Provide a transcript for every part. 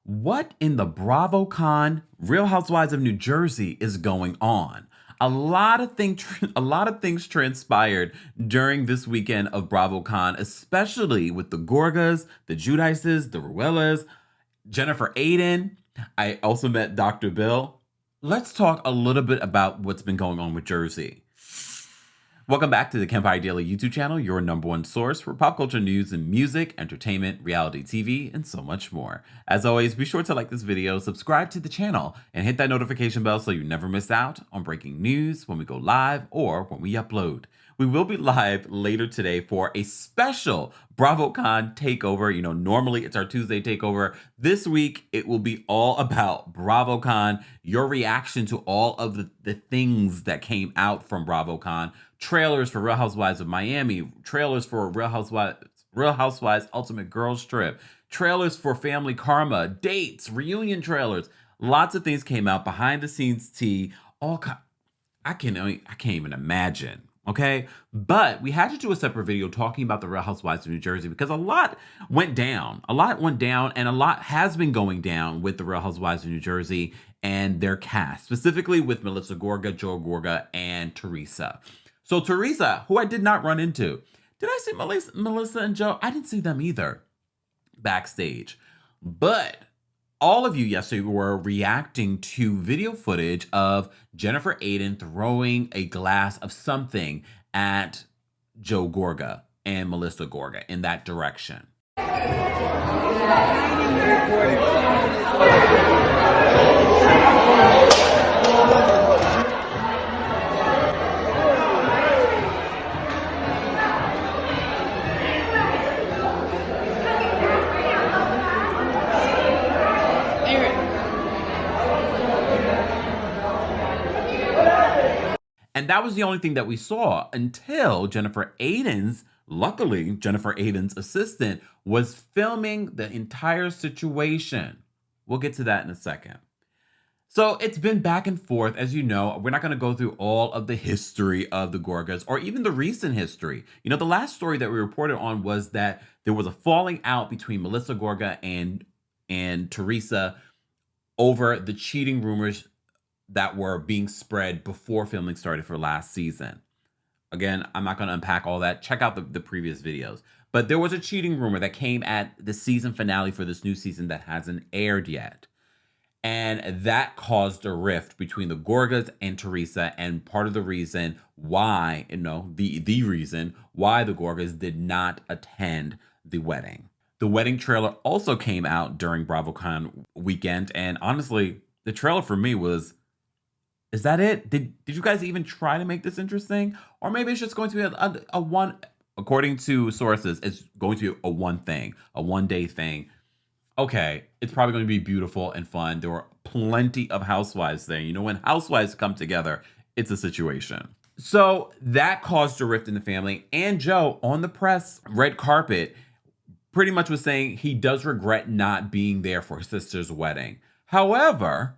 What in the BravoCon Real Housewives of New Jersey is going on? A lot of things transpired during this weekend of BravoCon, especially with the Gorgas, the Giudices, the Ruelas, Jennifer Aydin. I also met Dr. Bill. Let's talk a little bit about what's been going on with Jersey. Welcome back to the Kempire Daily YouTube channel, your number one source for pop culture news and music, entertainment, reality TV, and so much more. As always, be sure to like this video, subscribe to the channel, and hit that notification bell so you never miss out on breaking news when we go live or when we upload. We will be live later today for a special BravoCon takeover. You know, normally it's our Tuesday takeover. This week, it will be all about BravoCon, your reaction to all of the things that came out from BravoCon. Trailers for Real Housewives of Miami, trailers for Real Housewives Ultimate Girls Trip, trailers for Family Karma, dates, reunion trailers. Lots of things came out, behind the scenes tea. I can't even imagine. Okay, but we had to do a separate video talking about the Real Housewives of New Jersey because a lot went down. And a lot has been going down with the Real Housewives of New Jersey and their cast, specifically with Melissa Gorga, Joe Gorga, and Teresa. So Teresa, who I did not run into. Did I see Melissa and Joe? I didn't see them either backstage. But all of you yesterday were reacting to video footage of Jennifer Aydin throwing a glass of something at Joe Gorga and Melissa Gorga in that direction. And that was the only thing that we saw until luckily, Jennifer Aydin's assistant was filming the entire situation. We'll get to that in a second. So it's been back and forth. As you know, we're not going to go through all of the history of the Gorgas or even the recent history. You know, the last story that we reported on was that there was a falling out between Melissa Gorga and Teresa over the cheating rumors that were being spread before filming started for last season. Again, I'm not going to unpack all that. Check out the previous videos. But there was a cheating rumor that came at the season finale for this new season that hasn't aired yet. And that caused a rift between the Gorgas and Teresa, and part of the reason why, the reason why the Gorgas did not attend the wedding. The wedding trailer also came out during BravoCon weekend, and honestly, the trailer for me was, is that it? Did you guys even try to make this interesting? Or maybe it's just going to be a one, according to sources, it's going to be a one-day thing. Okay, it's probably going to be beautiful and fun. There were plenty of housewives there. You know, when housewives come together, it's a situation. So that caused a rift in the family. And Joe, on the press red carpet, pretty much was saying he does regret not being there for his sister's wedding. However,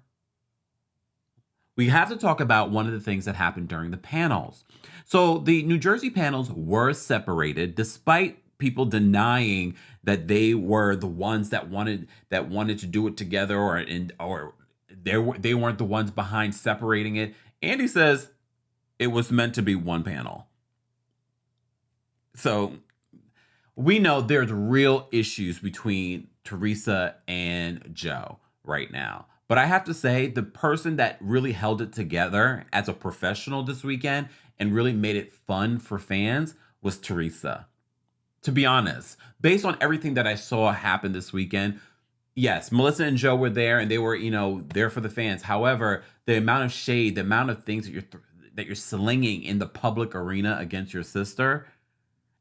we have to talk about one of the things that happened during the panels. So the New Jersey panels were separated, despite people denying that they were the ones that wanted to do it together, or they weren't the ones behind separating it. Andy says it was meant to be one panel. So we know there's real issues between Teresa and Joe right now. But I have to say, the person that really held it together as a professional this weekend and really made it fun for fans was Teresa. To be honest, based on everything that I saw happen this weekend, yes, Melissa and Joe were there and they were, there for the fans. However, the amount of shade, the amount of things that you're slinging in the public arena against your sister,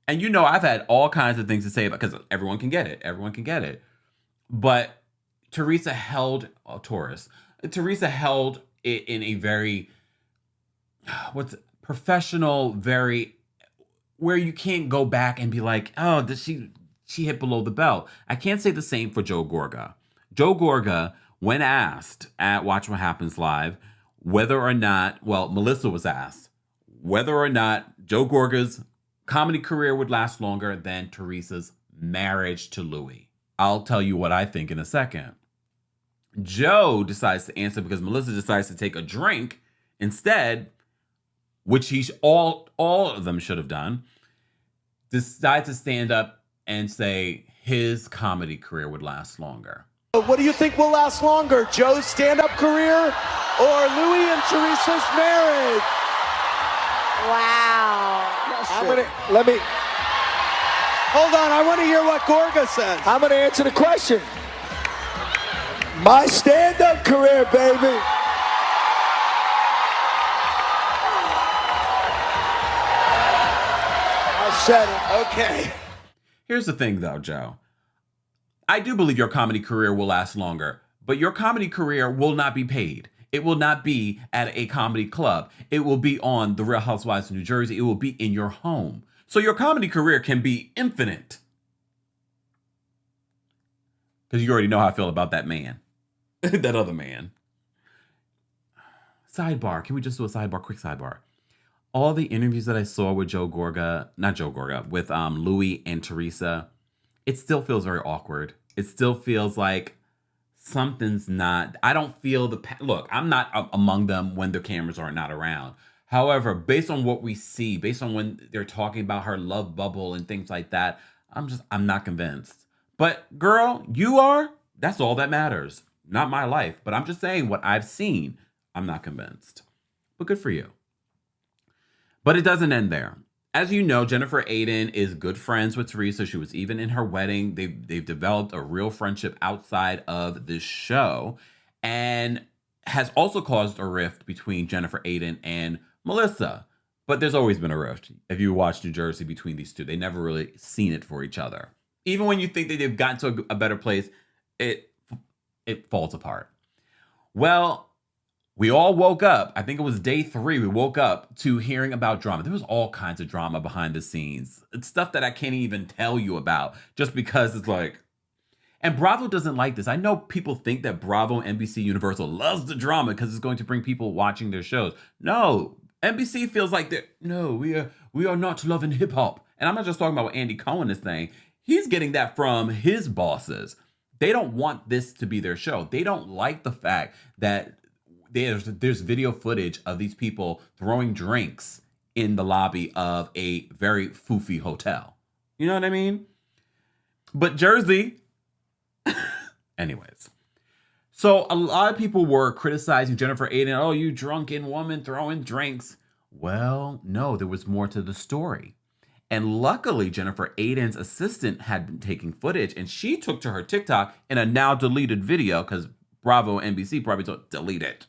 and I've had all kinds of things to say about, because everyone can get it. But Teresa held Teresa held it in a very professional, very, where you can't go back and be like, oh, she hit below the belt. I can't say the same for Joe Gorga. Joe Gorga, when asked at Watch What Happens Live whether or not, Melissa was asked whether or not Joe Gorga's comedy career would last longer than Teresa's marriage to Louis. I'll tell you what I think in a second. Joe decides to answer because Melissa decides to take a drink instead, which all of them should have done. Decide to stand up and say his comedy career would last longer. What do you think will last longer, Joe's stand-up career or Louis and Teresa's marriage? Wow. Hold on, I want to hear what Gorga says. I'm going to answer the question. My stand-up career, baby. I said it. Okay. Here's the thing, though, Joe. I do believe your comedy career will last longer, but your comedy career will not be paid. It will not be at a comedy club. It will be on The Real Housewives of New Jersey. It will be in your home. So your comedy career can be infinite. Because you already know how I feel about that man. That other man. Sidebar. Can we just do a sidebar? Quick sidebar. All the interviews that I saw with with Louis and Teresa, it still feels very awkward. It still feels like something's not, I don't feel look, I'm not among them when the cameras are not around. However, based on what we see, based on when they're talking about her love bubble and things like that, I'm not convinced. But girl, you are, that's all that matters. Not my life, but I'm just saying what I've seen. I'm not convinced, but good for you. But it doesn't end there. As you know, Jennifer Aydin is good friends with Teresa. She was even in her wedding. They've developed a real friendship outside of this show, and has also caused a rift between Jennifer Aydin and Melissa. But there's always been a rift. If you watch New Jersey, between these two, they never really seen it for each other. Even when you think that they've gotten to a better place, it falls apart. Well, we all woke up. I think it was day 3. We woke up to hearing about drama. There was all kinds of drama behind the scenes. It's stuff that I can't even tell you about just because it's like, and Bravo doesn't like this. I know people think that Bravo, NBC, Universal loves the drama because it's going to bring people watching their shows. No, NBC feels like we are not loving hip hop. And I'm not just talking about what Andy Cohen is saying. He's getting that from his bosses. They don't want this to be their show. They don't like the fact that there's video footage of these people throwing drinks in the lobby of a very foofy hotel. You know what I mean? But Jersey, anyways. So a lot of people were criticizing Jennifer Aydin. Oh, you drunken woman throwing drinks. Well, no, there was more to the story. And luckily, Jennifer Aydin's assistant had been taking footage, and she took to her TikTok in a now deleted video because Bravo and NBC probably told delete it.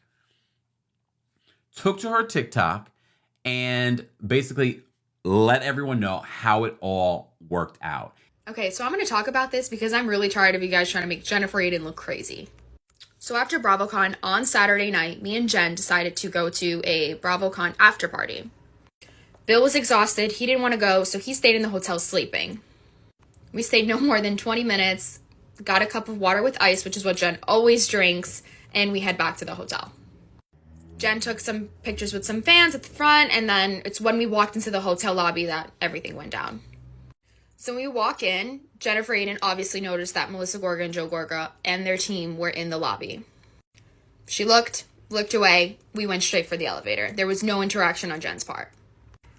Took to her TikTok and basically let everyone know how it all worked out. Okay, so I'm going to talk about this because I'm really tired of you guys trying to make Jennifer Aydin look crazy. So after BravoCon on Saturday night, me and Jen decided to go to a BravoCon after party. Bill was exhausted. He didn't want to go, so he stayed in the hotel sleeping. We stayed no more than 20 minutes, got a cup of water with ice, which is what Jen always drinks, and we head back to the hotel. Jen took some pictures with some fans at the front, and then it's when we walked into the hotel lobby that everything went down. So when we walk in, Jennifer Aydin obviously noticed that Melissa Gorga and Joe Gorga and their team were in the lobby. She looked away. We went straight for the elevator. There was no interaction on Jen's part.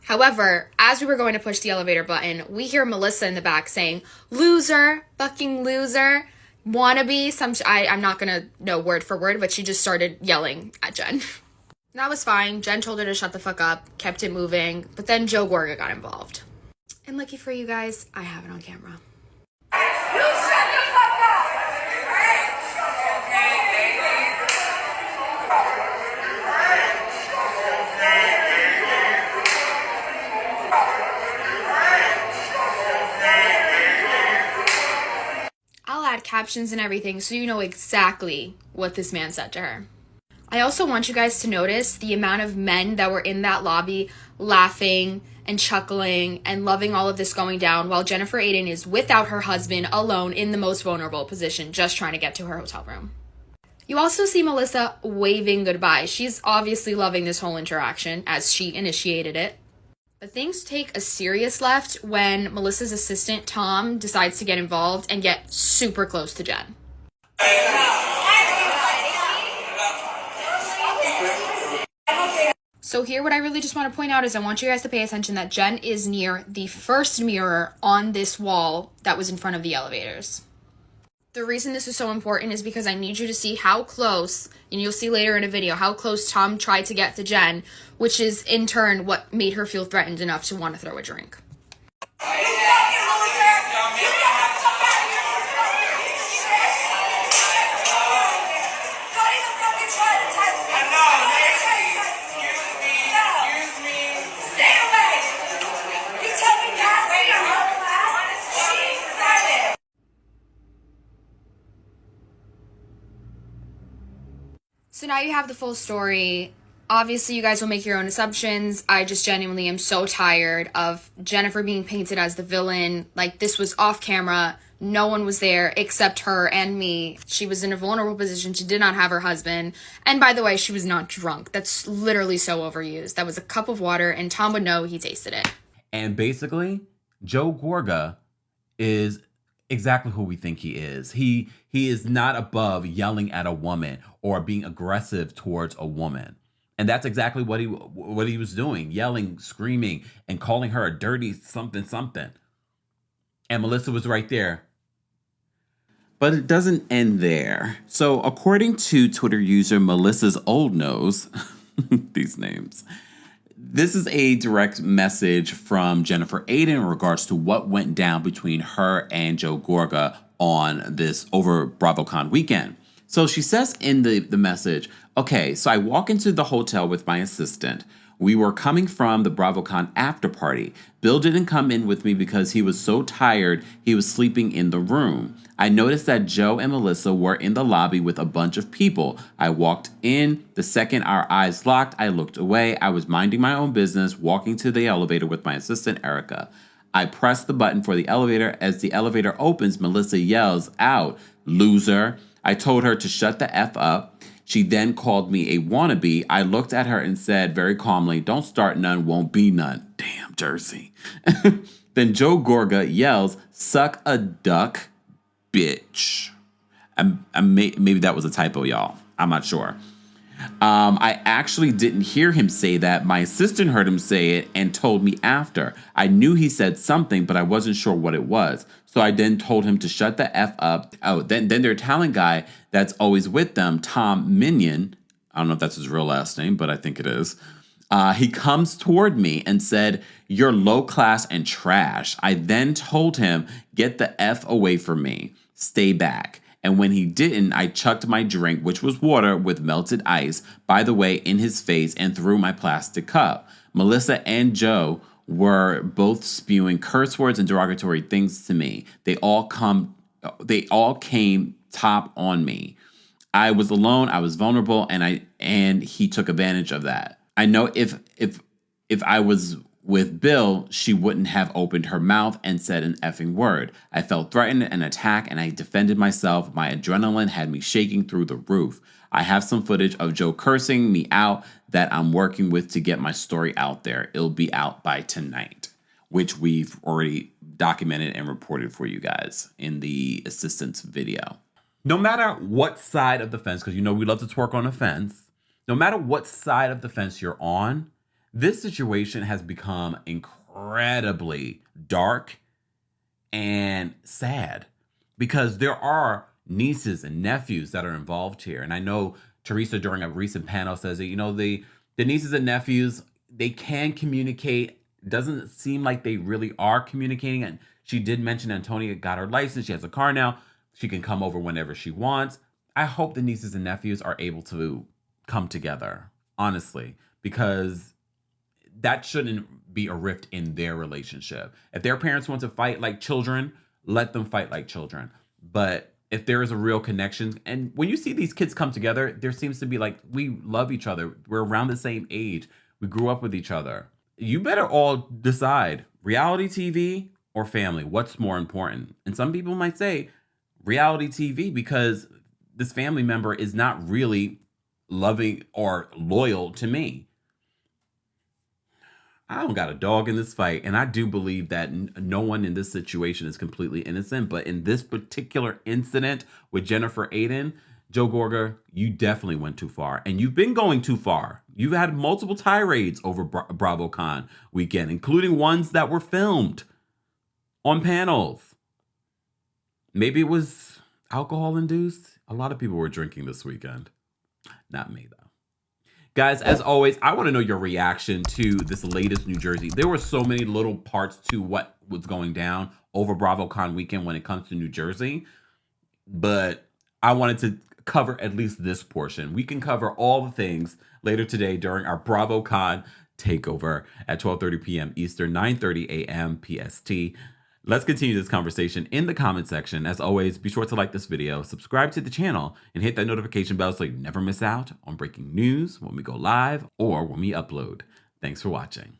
However, as we were going to push the elevator button, we hear Melissa in the back saying, "Loser, fucking loser, wannabe." I'm not going to know word for word, but she just started yelling at Jen. That was fine. Jen told her to shut the fuck up, kept it moving, but then Joe Gorga got involved. And lucky for you guys, I have it on camera. You shut the fuck up! I'll add captions and everything so you know exactly what this man said to her. I also want you guys to notice the amount of men that were in that lobby laughing and chuckling and loving all of this going down while Jennifer Aydin is without her husband, alone in the most vulnerable position, just trying to get to her hotel room. You also see Melissa waving goodbye. She's obviously loving this whole interaction as she initiated it. But things take a serious left when Melissa's assistant, Tom, decides to get involved and get super close to Jen. So here, what I really just want to point out is I want you guys to pay attention that Jen is near the first mirror on this wall that was in front of the elevators. The reason this is so important is because I need you to see how close, and you'll see later in a video, how close Tom tried to get to Jen, which is in turn what made her feel threatened enough to want to throw a drink. So now you have the full story. Obviously, you guys will make your own assumptions. I just genuinely am so tired of Jennifer being painted as the villain. Like, this was off camera. No one was there except her and me. She was in a vulnerable position. She did not have her husband. And by the way, she was not drunk. That's literally so overused. That was a cup of water, and Tom would know. He tasted it. And basically, Joe Gorga is exactly who we think he is. He is not above yelling at a woman or being aggressive towards a woman. And that's exactly what he was doing, yelling, screaming, and calling her a dirty something something. And Melissa was right there. But it doesn't end there. So according to Twitter user Melissa's Old Nose, these names, this is a direct message from Jennifer Aydin in regards to what went down between her and Joe Gorga on this over BravoCon weekend. So she says in the message, okay, so I walk into the hotel with my assistant. We were coming from the BravoCon after party. Bill didn't come in with me because he was so tired he was sleeping in the room. I noticed that Joe and Melissa were in the lobby with a bunch of people. I walked in. The second our eyes locked, I looked away. I was minding my own business, walking to the elevator with my assistant, Erica. I pressed the button for the elevator. As the elevator opens, Melissa yells out, "Loser." I told her to shut the F up. She then called me a wannabe. I looked at her and said very calmly, "Don't start none, won't be none." Damn, Jersey. Then Joe Gorga yells, "Suck a duck, bitch." Maybe that was a typo, y'all. I'm not sure. I actually didn't hear him say that. My assistant heard him say it and told me after. I knew he said something, but I wasn't sure what it was. So I then told him to shut the F up. Oh, then their talent guy that's always with them, Tom Minion, I don't know if that's his real last name, but I think it is. He comes toward me and said, "You're low class and trash." I then told him, "Get the F away from me. Stay back." And when he didn't, I chucked my drink, which was water with melted ice, by the way, in his face and threw my plastic cup. Melissa and Joe were both spewing curse words and derogatory things to me. They all came top on me. I was alone, I was vulnerable, and he took advantage of that. I know if I was with Bill, she wouldn't have opened her mouth and said an effing word. I felt threatened and attacked, and I defended myself. My adrenaline had me shaking through the roof. I have some footage of Joe cursing me out that I'm working with to get my story out there. It'll be out by tonight, which we've already documented and reported for you guys in the assistance video. No matter what side of the fence, because you know we love to twerk on the fence, no matter what side of the fence you're on, this situation has become incredibly dark and sad because there are nieces and nephews that are involved here. And I know Teresa during a recent panel says that, you know, the nieces and nephews, they can communicate. It doesn't seem like they really are communicating. And she did mention Antonia got her license. She has a car now. She can come over whenever she wants. I hope the nieces and nephews are able to come together, honestly, because that shouldn't be a rift in their relationship. If their parents want to fight like children, let them fight like children. But if there is a real connection, and when you see these kids come together, there seems to be like, we love each other. We're around the same age. We grew up with each other. You better all decide, reality TV or family. What's more important? And some people might say reality TV because this family member is not really loving or loyal to me. I don't got a dog in this fight, and I do believe that no one in this situation is completely innocent. But in this particular incident with Jennifer Aydin, Joe Gorga, you definitely went too far. And you've been going too far. You've had multiple tirades over BravoCon weekend, including ones that were filmed on panels. Maybe it was alcohol-induced. A lot of people were drinking this weekend. Not me, though. Guys, as always, I want to know your reaction to this latest New Jersey. There were so many little parts to what was going down over BravoCon weekend when it comes to New Jersey. But I wanted to cover at least this portion. We can cover all the things later today during our BravoCon takeover at 12:30 p.m. Eastern, 9:30 a.m. PST. Let's continue this conversation in the comment section. As always, be sure to like this video, subscribe to the channel, and hit that notification bell so you never miss out on breaking news when we go live or when we upload. Thanks for watching.